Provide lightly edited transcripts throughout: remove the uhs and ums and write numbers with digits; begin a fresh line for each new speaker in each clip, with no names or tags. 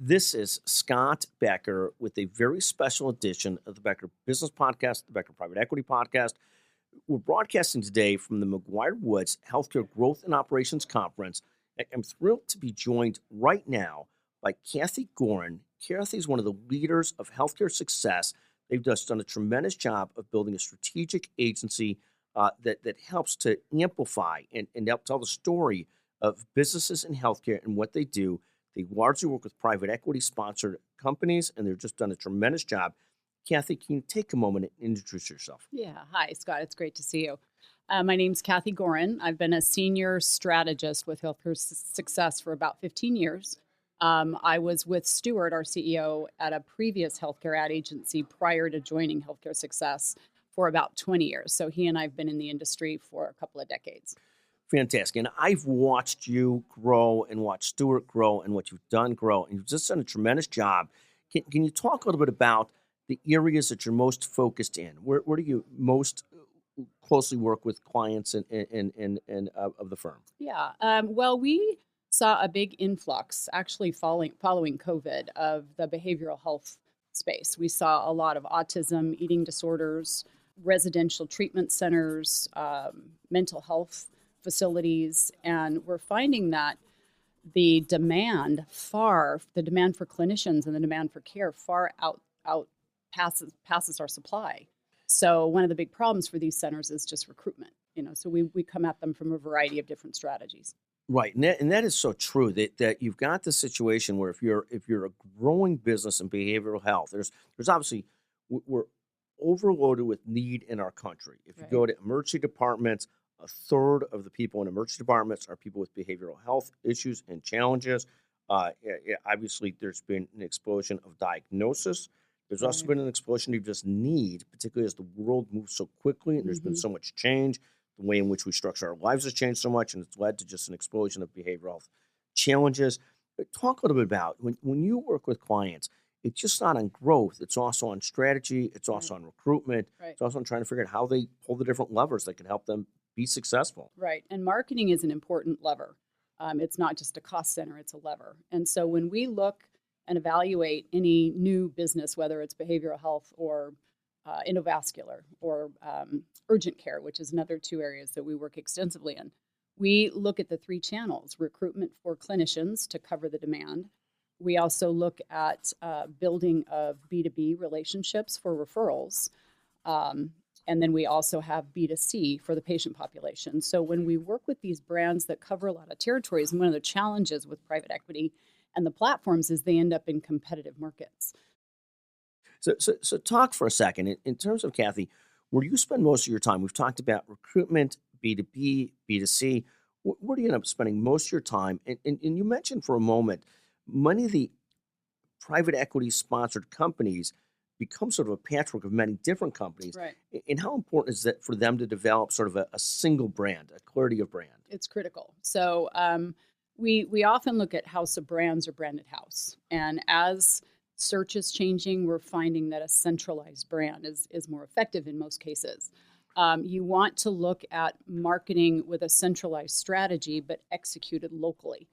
This is Scott Becker with a very special edition of the Becker Business Podcast, the Becker Private Equity Podcast. We're broadcasting today from the McGuireWoods Healthcare Growth and Operations Conference. I'm thrilled to be joined right now by Kathy Gaughran. Kathy is one of the leaders of healthcare success. They've just done a tremendous job of building a strategic agency that helps to amplify and help tell the story of businesses in healthcare and what they do. They largely work with private equity-sponsored companies, and they've just done a tremendous job. Kathy, can you take a moment and introduce yourself?
Yeah. Hi, Scott. It's great to see you. My name's Kathy Gaughran. I've been a senior strategist with Healthcare Success for about 15 years. I was with Stuart, our CEO, at a previous healthcare ad agency prior to joining Healthcare Success for about 20 years. So he and I have been in the industry for a couple of decades.
Fantastic. And I've watched you grow and watched Stuart grow and what you've done grow, and you've just done a tremendous job. Can you talk a little bit about the areas that you're most focused in? Where do you most closely work with clients and of the firm?
Yeah. Well, we saw a big influx actually following COVID of the behavioral health space. We saw a lot of autism, eating disorders, residential treatment centers, mental health facilities, and we're finding that the demand for clinicians and the demand for care far passes our supply. So one of the big problems for these centers is just recruitment. So we come at them from a variety of different strategies.
Right, and that is so true. That you've got the situation where if you're a growing business in behavioral health, there's obviously we're overloaded with need in our country. If you go to emergency departments, a third of the people in emergency departments are people with behavioral health issues and challenges. Obviously, there's been an explosion of diagnosis. There's also been an explosion of just need, particularly as the world moves so quickly and there's been so much change. The way in which we structure our lives has changed so much, and it's led to just an explosion of behavioral health challenges. But talk a little bit about when you work with clients, it's just not on growth. It's also on strategy. It's also on recruitment. It's also on trying to figure out how they pull the different levers that can help them be successful.
Right. And marketing is an important lever. It's not just a cost center, it's a lever. And so when we look and evaluate any new business, whether it's behavioral health or endovascular or urgent care, which is another two areas that we work extensively in, we look at the three channels: recruitment for clinicians to cover the demand. We also look at building of B2B relationships for referrals. And then we also have B2C for the patient population. So when we work with these brands that cover a lot of territories, and one of the challenges with private equity and the platforms is they end up in competitive markets.
So talk for a second. In terms of, Kathy, where do you spend most of your time? We've talked about recruitment, B2B, B2C. Where do you end up spending most of your time? And you mentioned for a moment, many of the private equity-sponsored companies become sort of a patchwork of many different companies.
Right.
And how important is that for them to develop sort of a single brand, a clarity of brand?
It's critical. So we often look at house of brands or branded house. And as search is changing, we're finding that a centralized brand is more effective in most cases. You want to look at marketing with a centralized strategy, but executed locally.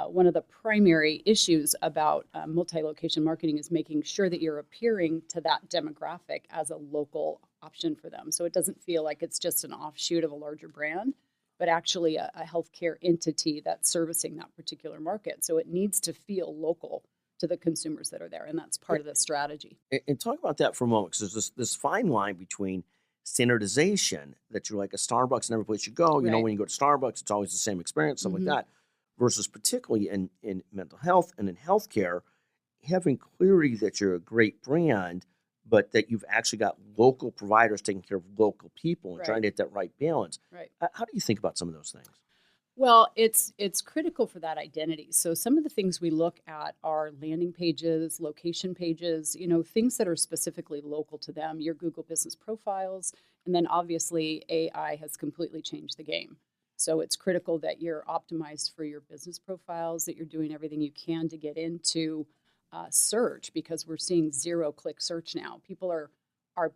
One of the primary issues about multi-location marketing is making sure that you're appearing to that demographic as a local option for them. So it doesn't feel like it's just an offshoot of a larger brand, but actually a healthcare entity that's servicing that particular market. So it needs to feel local to the consumers that are there, and that's part of the strategy.
And talk about that for a moment, because there's this fine line between standardization, that you're like a Starbucks in every place you go. You know, when you go to Starbucks, it's always the same experience, stuff like that, versus particularly in mental health and in healthcare, having clarity that you're a great brand, but that you've actually got local providers taking care of local people and trying to hit that right balance.
Right.
How do you think about some of those things?
Well, it's critical for that identity. So some of the things we look at are landing pages, location pages, things that are specifically local to them, your Google business profiles, and then obviously AI has completely changed the game. So it's critical that you're optimized for your business profiles, that you're doing everything you can to get into search, because we're seeing zero-click search now. People are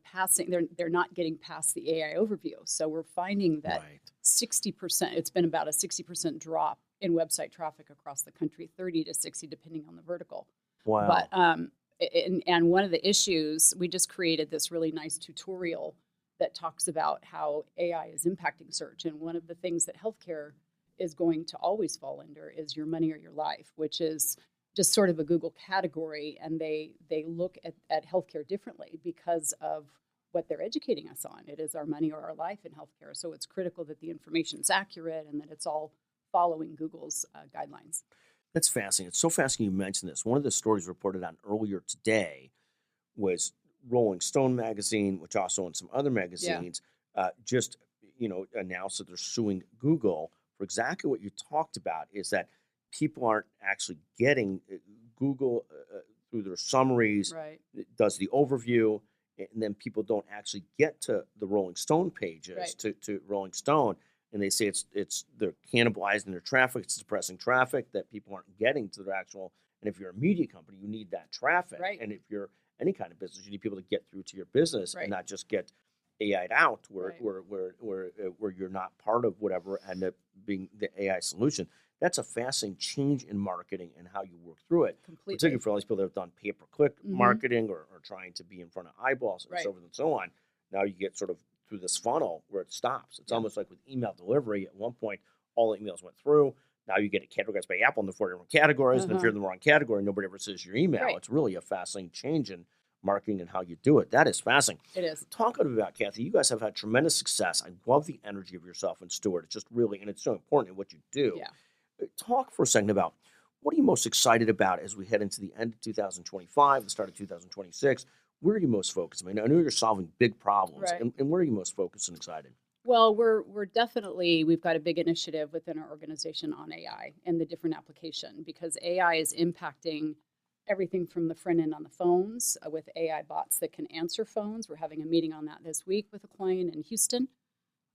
passing, they're not getting past the AI overview. So we're finding that 60%, it's been about a 60% drop in website traffic across the country, 30 to 60 depending on the vertical.
Wow.
But and one of the issues, we just created this really nice tutorial that talks about how AI is impacting search. And one of the things that healthcare is going to always fall under is your money or your life, which is just sort of a Google category. And they look at healthcare differently because of what they're educating us on. It is our money or our life in healthcare. So it's critical that the information is accurate and that it's all following Google's guidelines.
That's fascinating. It's so fascinating you mentioned this. One of the stories reported on earlier today was Rolling Stone magazine, which also owns some other magazines, just announced that they're suing Google for exactly what you talked about. Is that people aren't actually getting Google through their summaries,
Right.
it does the overview, and then people don't actually get to the Rolling Stone pages
Right.
to Rolling Stone, and they say it's they're cannibalizing their traffic, it's suppressing traffic that people aren't getting to their actual. And if you're a media company, you need that traffic,
Right.
and if you're any kind of business, you need people to get through to your business
Right.
and not just get AI'd out where
Right.
where you're not part of whatever end up being the AI solution. That's a fascinating change in marketing and how you work through it,
Completely.
particularly for all these people that have done pay-per-click
Mhm.
marketing or trying to be in front of eyeballs and
Right.
so forth and so on. Now you get sort of through this funnel where it stops. It's
Yeah.
almost like with email delivery. At one point, all the emails went through. Now you get it categorized by Apple in the 4 different categories. And if you're in the wrong category, nobody ever says your email.
Right.
It's really a fascinating change in marketing and how you do it. That is fascinating.
It is.
Talk a bit about, Kathy. You guys have had tremendous success. I love the energy of yourself and Stuart. It's just really, and it's so important in what you do.
Yeah.
Talk for a second about what are you most excited about as we head into the end of 2025, the start of 2026? Where are you most focused? I mean, I know you're solving big problems,
Right.
and where are you most focused and excited?
Well, we're definitely, we've got a big initiative within our organization on AI and the different application, because AI is impacting everything from the front end on the phones with AI bots that can answer phones. We're having a meeting on that this week with a client in Houston,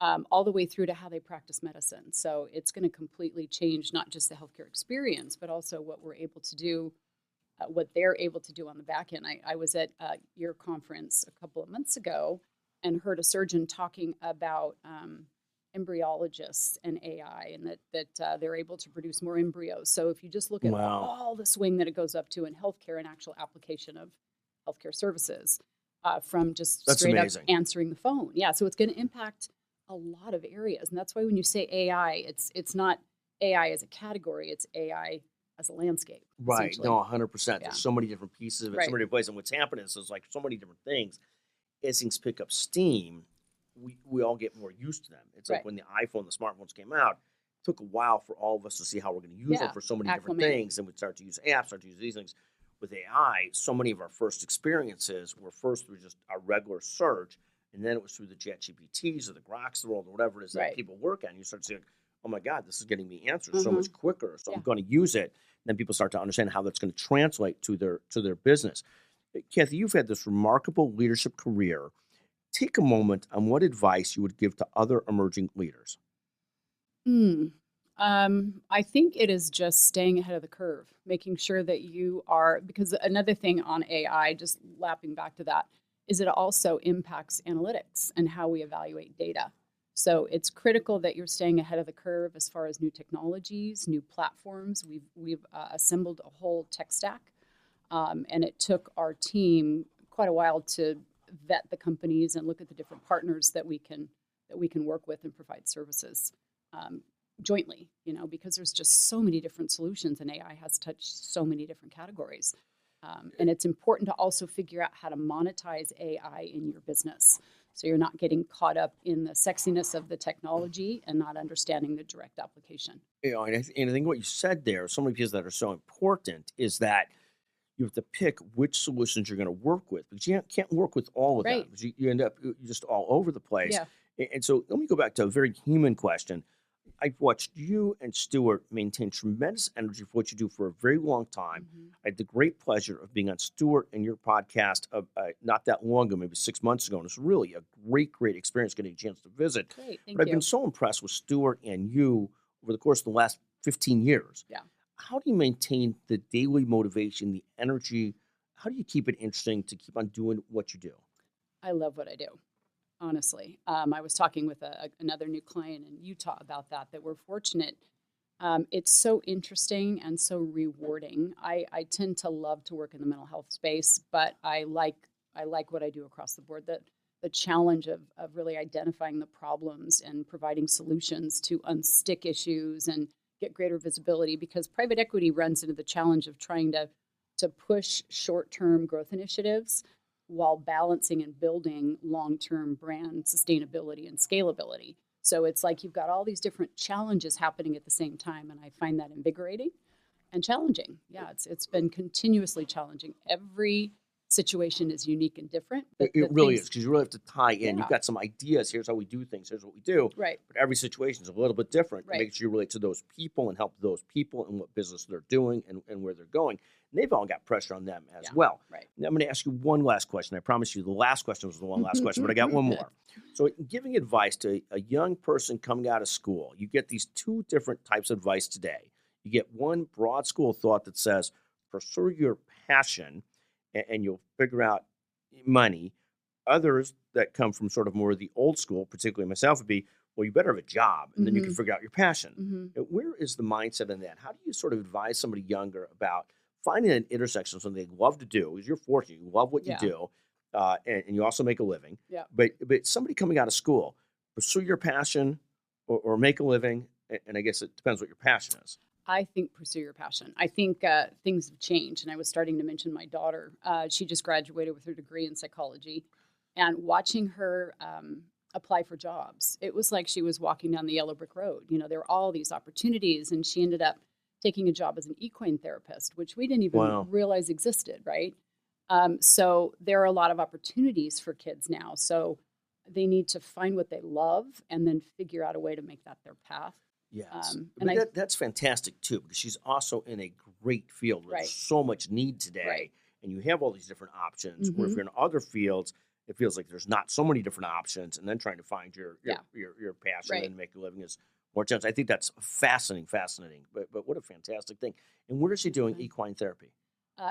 all the way through to how they practice medicine. So it's going to completely change not just the healthcare experience, but also what we're able to do, what they're able to do on the back end. I was at your conference a couple of months ago and heard a surgeon talking about embryologists and AI, and that they're able to produce more embryos. So if you just look at
Wow.
all the swing that it goes up to in healthcare and actual application of healthcare services, from just
That's
straight
amazing.
up answering the phone. Yeah, so it's going to impact a lot of areas. And that's why when you say AI, it's not AI as a category, it's AI as a landscape.
Right.
Essentially.
No, 100%.
Yeah.
There's so many different pieces of it, so
Right.
many different places. And what's happening is there's like so many different things. As things pick up steam, we all get more used to them. It's like
Right.
when the iPhone, the smartphones came out, it took a while for all of us to see how we're going to use them
Yeah,
for so many different
acclimate.
things. And we start to use apps, start to use these things. With AI, so many of our first experiences were first through just our regular search, and then it was through the ChatGPTs or the Groks of the world or whatever it is that
Right.
people work on. You start seeing, oh my God, this is getting me answers so much quicker. So I'm
Yeah.
going to use it. And then people start to understand how that's going to translate to their business. Kathy, you've had this remarkable leadership career. Take a moment on what advice you would give to other emerging leaders.
I think it is just staying ahead of the curve, making sure that you are, because another thing on AI, just lapping back to that, is it also impacts analytics and how we evaluate data. So it's critical that you're staying ahead of the curve as far as new technologies, new platforms. We've assembled a whole tech stack, and it took our team quite a while to vet the companies and look at the different partners that we can work with and provide services jointly. Because there's just so many different solutions, and AI has touched so many different categories. And it's important to also figure out how to monetize AI in your business, so you're not getting caught up in the sexiness of the technology and not understanding the direct application.
And I think what you said there, so many pieces that are so important, is that you have to pick which solutions you're going to work with, because you can't work with all of them.
Right.
Because you end up you're just all over the place.
Yeah.
And so let me go back to a very human question. I've watched you and Stuart maintain tremendous energy for what you do for a very long time.
Mhm.
I had the great pleasure of being on Stuart and your podcast not that long ago, maybe 6 months ago. And it's really a great experience getting a chance to visit.
Great, thank
But I've
you.
been so impressed with Stuart and you over the course of the last 15 years.
Yeah.
How do you maintain the daily motivation, the energy? How do you keep it interesting to keep on doing what you do?
I love what I do, honestly. I was talking with another new client in Utah about that we're fortunate It's so interesting and so rewarding. I tend to love to work in the mental health space, but I like what I do across the board. That the challenge of really identifying the problems and providing solutions to unstick issues and get greater visibility, because private equity runs into the challenge of trying to push short-term growth initiatives while balancing and building long-term brand sustainability and scalability. So it's like you've got all these different challenges happening at the same time, and I find that invigorating and challenging. Yeah, it's been continuously challenging. Every situation is unique and different.
But it really is, because you really have to tie in.
Yeah.
You've got some ideas. Here's how we do things. Here's what we do.
Right.
But every situation is a little bit different.
Right.
Make sure you relate to those people and help those people and what business they're doing and where they're going. And they've all got pressure on them as well.
Right.
Now, I'm going to ask you one last question. I promise you the last question was the one last question, but I got one more. So giving advice to a young person coming out of school, you get these two different types of advice today. You get one broad school thought that says, pursue your passion and you'll figure out money. Others that come from sort of more of the old school, particularly myself, would be, well, you better have a job and then you can figure out your passion. Where is the mindset in that? How do you sort of advise somebody younger about finding an intersection of something they love to do? Because you're fortunate, you love what you do, and you also make a living.
Yeah.
But somebody coming out of school, pursue your passion or make a living, and I guess it depends what your passion is.
I think pursue your passion. I think things have changed, and I was starting to mention my daughter. She just graduated with her degree in psychology, and watching her apply for jobs, it was like she was walking down the yellow brick road. You know, there were all these opportunities, and she ended up taking a job as an equine therapist, which we didn't even realize existed, right? So there are a lot of opportunities for kids now. So they need to find what they love and then figure out a way to make that their path.
Yes. But that's fantastic, too, because she's also in a great field where there's so much need today, and you have all these different options, where if you're in other fields, it feels like there's not so many different options, and then trying to find your passion and make a living is more challenge. I think that's fascinating. But what a fantastic thing. And where is she doing equine therapy?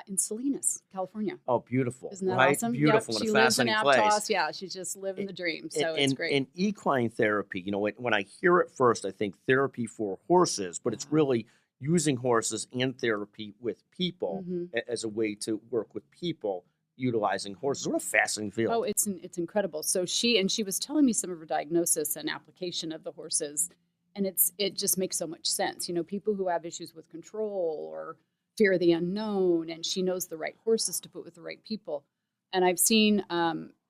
In Salinas, California.
Oh, beautiful.
Isn't that awesome?
Beautiful.
Yep.
And
she
a
lives in
fascinating
Aptos.
place.
Yeah, she's just living the dream. So it's great.
And equine therapy, you know, when I hear it first, I think therapy for horses, but it's really using horses and therapy with people as a way to work with people utilizing horses. What a fascinating field.
Oh, it's incredible. So she was telling me some of her diagnosis and application of the horses, and it just makes so much sense. You know, people who have issues with control or fear of the unknown, and she knows the right horses to put with the right people. And I've seen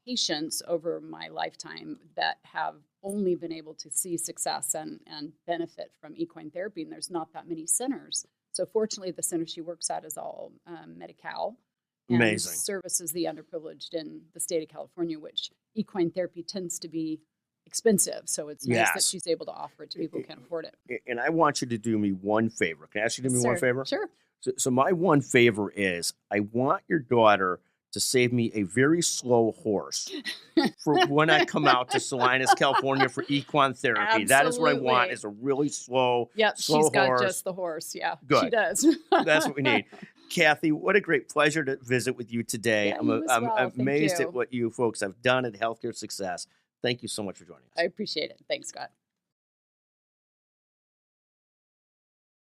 patients over my lifetime that have only been able to see success and benefit from equine therapy, and there's not that many centers. So fortunately, the center she works at is all Medi-Cal. And
amazing.
Services the underprivileged in the state of California, which equine therapy tends to be expensive. So it's nice that she's able to offer it to people who can't afford it.
And I want you to do me one favor. Can I ask you to do me one favor?
Sure.
So my one favor is I want your daughter to save me a very slow horse for when I come out to Salinas, California for equine therapy.
Absolutely.
That is what I want, is a really slow
she's got
horse.
Just the horse. Yeah,
good.
She does.
That's what we need. Kathy, what a great pleasure to visit with you today.
Yeah,
I'm amazed at what you folks have done at Healthcare Success. Thank you so much for joining us.
I appreciate it. Thanks, Scott.